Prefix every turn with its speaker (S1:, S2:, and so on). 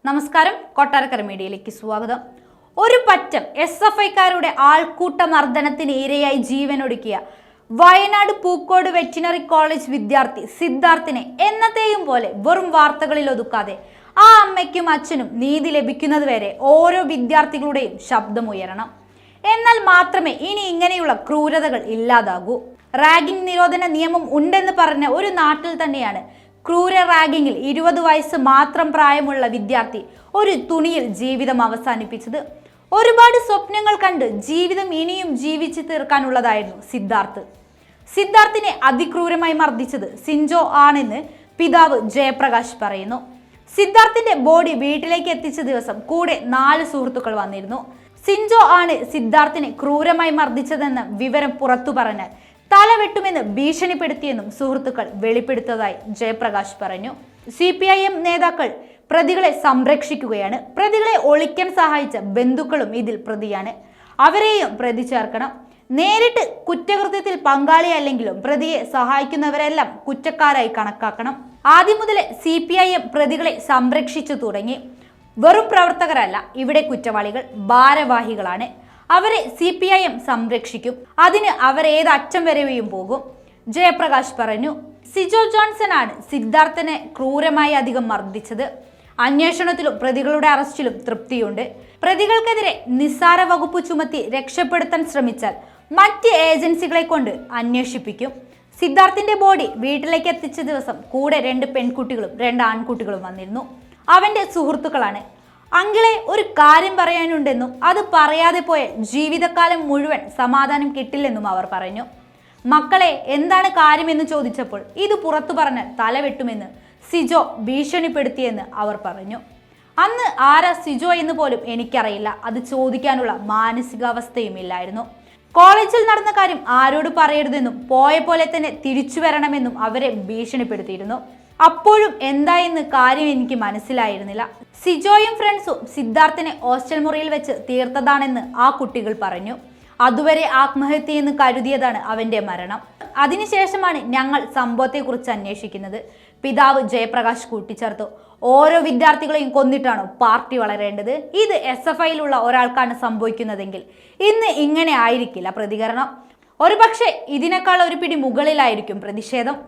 S1: നമസ്കാരം, കൊട്ടാരക്കര മീഡിയയിലേക്ക് സ്വാഗതം. ഒരു പറ്റം SFIക്കാരുടെ ആൾക്കൂട്ട മർദ്ദനത്തിന് ഇരയായി ജീവനൊടുക്കിയ വയനാട് പൂക്കോട് വെറ്റിനറി കോളേജ് വിദ്യാർത്ഥി സിദ്ധാർത്ഥിനെ എന്നത്തെയും പോലെ വെറും വാർത്തകളിൽ ഒതുക്കാതെ ആ അമ്മയ്ക്കും അച്ഛനും നീതി ലഭിക്കുന്നതുവരെ ഓരോ വിദ്യാർത്ഥികളുടെയും ശബ്ദമുയരണം. എന്നാൽ മാത്രമേ ഇനി ഇങ്ങനെയുള്ള ക്രൂരതകൾ ഇല്ലാതാകൂ. റാഗിംഗ് നിരോധന നിയമം ഉണ്ടെന്ന് പറഞ്ഞ ഒരു നാട്ടിൽ തന്നെയാണ് ക്രൂര റാഗിങ്ങിൽ 20 വയസ്സ് മാത്രം പ്രായമുള്ള വിദ്യാർത്ഥി ഒരു തുണിയിൽ ജീവിതം അവസാനിപ്പിച്ചത്. ഒരുപാട് സ്വപ്നങ്ങൾ കണ്ട് ജീവിതം ഇനിയും ജീവിച്ചു തീർക്കാനുള്ളതായിരുന്നു സിദ്ധാർത്ഥിനെ അതിക്രൂരമായി മർദ്ദിച്ചത് സിൻജോ ആണെന്ന് പിതാവ് ജയപ്രകാശ് പറയുന്നു. സിദ്ധാർത്ഥിന്റെ ബോഡി വീട്ടിലേക്ക് എത്തിച്ച ദിവസം കൂടെ 4 സുഹൃത്തുക്കൾ വന്നിരുന്നു. സിൻജോ ആണ് സിദ്ധാർത്ഥിനെ ക്രൂരമായി മർദ്ദിച്ചതെന്ന് വിവരം പുറത്തു പറഞ്ഞാൽ തല വെട്ടുമെന്ന് ഭീഷണിപ്പെടുത്തിയെന്നും സുഹൃത്തുക്കൾ വെളിപ്പെടുത്തതായി ജയപ്രകാശ് പറഞ്ഞു. CPIM നേതാക്കൾ പ്രതികളെ സംരക്ഷിക്കുകയാണ്. പ്രതികളെ ഒളിക്കാൻ സഹായിച്ച ബന്ധുക്കളും ഇതിൽ പ്രതിയാണ്. അവരെയും പ്രതി ചേർക്കണം. നേരിട്ട് കുറ്റകൃത്യത്തിൽ പങ്കാളിയല്ലെങ്കിലും പ്രതിയെ സഹായിക്കുന്നവരെല്ലാം കുറ്റക്കാരായി കണക്കാക്കണം. ആദ്യം മുതലേ CPIM പ്രതികളെ സംരക്ഷിച്ചു തുടങ്ങി. വെറും പ്രവർത്തകരല്ല ഇവിടെ കുറ്റവാളികൾ, ഭാരവാഹികളാണ്. അവരെ CPIM സംരക്ഷിക്കും. അതിന് അവരേത് അറ്റം വരെയും പോകും, ജയപ്രകാശ് പറഞ്ഞു. സിജോ ജോൺസൺ ആണ് സിദ്ധാർത്ഥനെ ക്രൂരമായി അധികം മർദ്ദിച്ചത്. അന്വേഷണത്തിലും പ്രതികളുടെ അറസ്റ്റിലും തൃപ്തിയുണ്ട്. പ്രതികൾക്കെതിരെ നിസ്സാര വകുപ്പ് ചുമത്തി രക്ഷപ്പെടുത്താൻ ശ്രമിച്ചാൽ മറ്റ് ഏജൻസികളെ കൊണ്ട് അന്വേഷിപ്പിക്കും. സിദ്ധാർത്ഥിന്റെ ബോഡി വീട്ടിലേക്ക് എത്തിച്ച ദിവസം കൂടെ 2 പെൺകുട്ടികളും 2 ആൺകുട്ടികളും വന്നിരുന്നു. അവന്റെ സുഹൃത്തുക്കളാണ്. അങ്കിളെ, ഒരു കാര്യം പറയാനുണ്ടെന്നും അത് പറയാതെ പോയാൽ ജീവിതകാലം മുഴുവൻ സമാധാനം കിട്ടില്ലെന്നും അവർ പറഞ്ഞു. മക്കളെ, എന്താണ് കാര്യമെന്ന് ചോദിച്ചപ്പോൾ ഇത് പുറത്തു പറഞ്ഞാൽ തലവെട്ടുമെന്ന് സിജോ ഭീഷണിപ്പെടുത്തിയെന്ന് അവർ പറഞ്ഞു. അന്ന് ആരാ സിജോ എന്ന് പോലും എനിക്കറിയില്ല. അത് ചോദിക്കാനുള്ള മാനസികാവസ്ഥയും ഇല്ലായിരുന്നു. കോളേജിൽ നടന്ന കാര്യം ആരോട് പറയരുതെന്നും പോയ പോലെ തന്നെ തിരിച്ചു വരണമെന്നും അവരെ ഭീഷണിപ്പെടുത്തിയിരുന്നു. അപ്പോഴും എന്തായെന്ന് കാര്യം എനിക്ക് മനസ്സിലായിരുന്നില്ല. സിജോയും ഫ്രണ്ട്സും സിദ്ധാർത്ഥിനെ ഹോസ്റ്റൽ മുറിയിൽ വെച്ച് തീർത്തതാണെന്ന് ആ കുട്ടികൾ പറഞ്ഞു. അതുവരെ ആത്മഹത്യയെന്ന് കരുതിയതാണ് അവന്റെ മരണം. അതിനുശേഷമാണ് ഞങ്ങൾ സംഭവത്തെക്കുറിച്ച് അന്വേഷിക്കുന്നത്, പിതാവ് ജയപ്രകാശ് കൂട്ടിച്ചേർത്തു. ഓരോ വിദ്യാർത്ഥികളെയും കൊന്നിട്ടാണോ പാർട്ടി വളരേണ്ടത്? ഇത് SFIയിലുള്ള ഒരാൾക്കാണ് സംഭവിക്കുന്നതെങ്കിൽ ഇന്ന് ഇങ്ങനെ ആയിരിക്കില്ല പ്രതികരണം. ഒരുപക്ഷെ ഇതിനേക്കാൾ ഒരു പിടി മുകളിലായിരിക്കും പ്രതിഷേധം.